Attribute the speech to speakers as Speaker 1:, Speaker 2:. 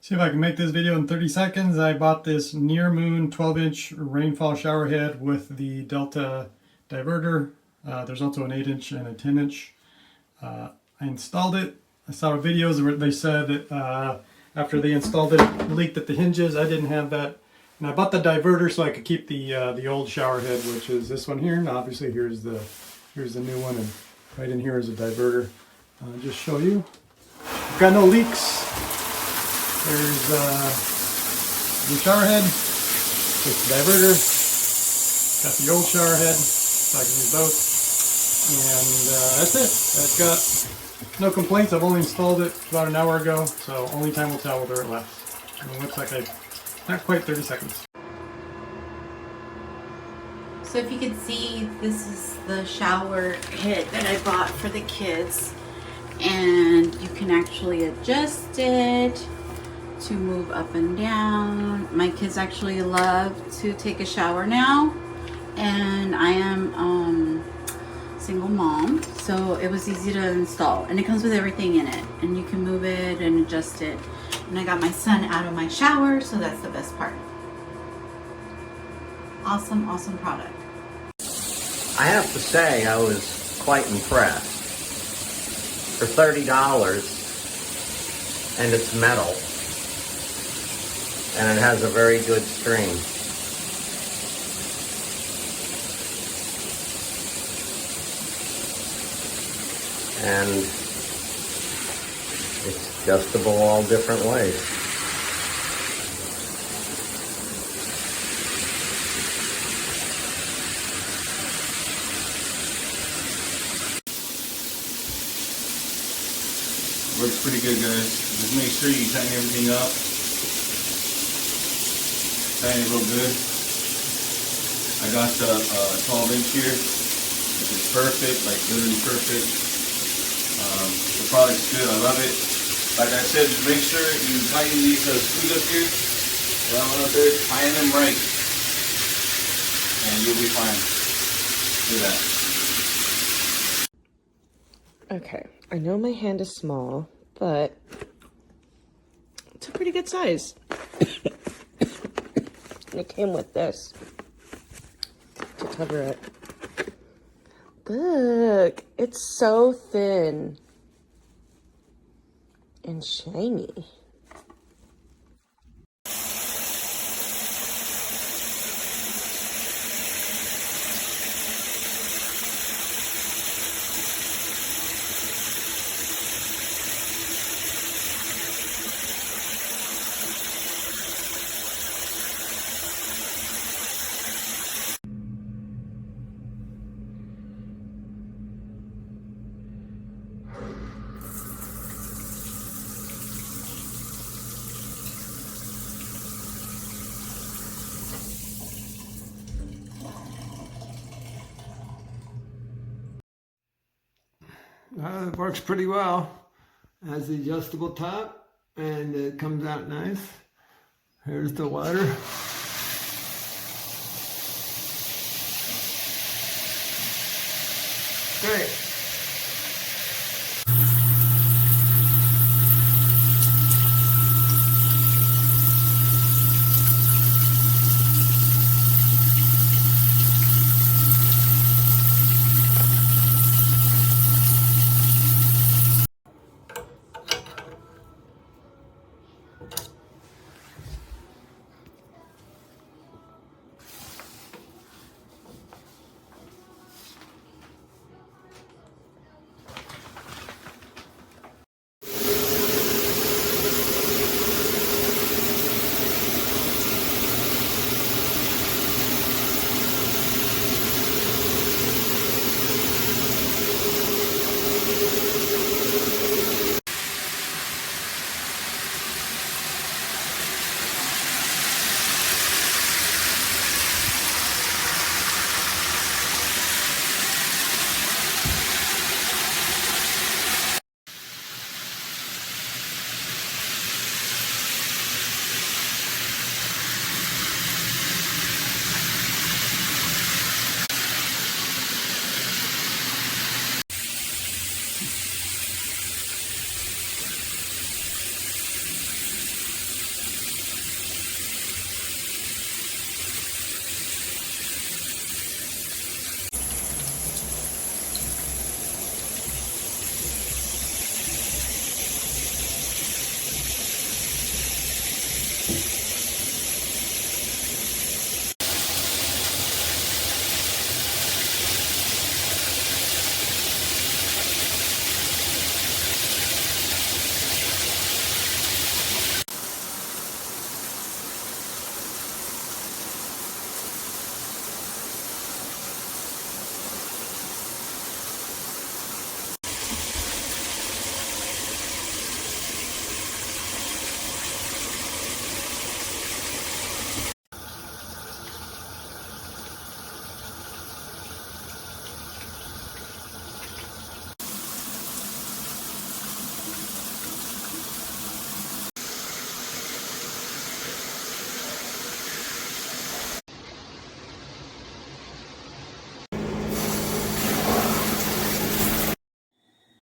Speaker 1: See if I can make this video in 30 seconds. I bought this NearMoon 12-inch Rainfall shower head with the Delta diverter. There's also an 8-inch and a 10-inch. I installed it. I saw videos where they said that after they installed it, it leaked at the hinges. I didn't have that. And I bought the diverter so I could keep the old shower head, which is this one here. And obviously here's the new one, and right in here is a diverter. Just show you. I've got no leaks. There's the shower head, it's the diverter, got the old shower head, so I can use both, and that's it. I've got no complaints. I've only installed it about an hour ago, so only time will tell whether it lasts. And it looks like not quite 30 seconds.
Speaker 2: So if you can see, this is the shower head that I bought for the kids, and you can actually adjust it to move up and down. My kids actually love to take a shower now, and I am single mom, so it was easy to install, and it comes with everything in it, and you can move it and adjust it. And I got my son out of my shower, so that's the best part. Awesome product.
Speaker 3: I have to say I was quite impressed. For $30, and it's metal, and it has a very good stream. And it's adjustable all different ways.
Speaker 4: Works pretty good, guys. Just make sure you tighten everything up. Tighten it real good. I got the 12-inch here, which is perfect, like literally perfect. The product's good, I love it. Like I said, just make sure you tighten these screws up here, that one up there, tighten them right, and you'll be fine. Do that.
Speaker 5: Okay, I know my hand is small, but it's a pretty good size. And it came with this to cover it. Look, it's so thin and shiny.
Speaker 6: It works pretty well. It has the adjustable top, and it comes out nice. Here's the water. Great.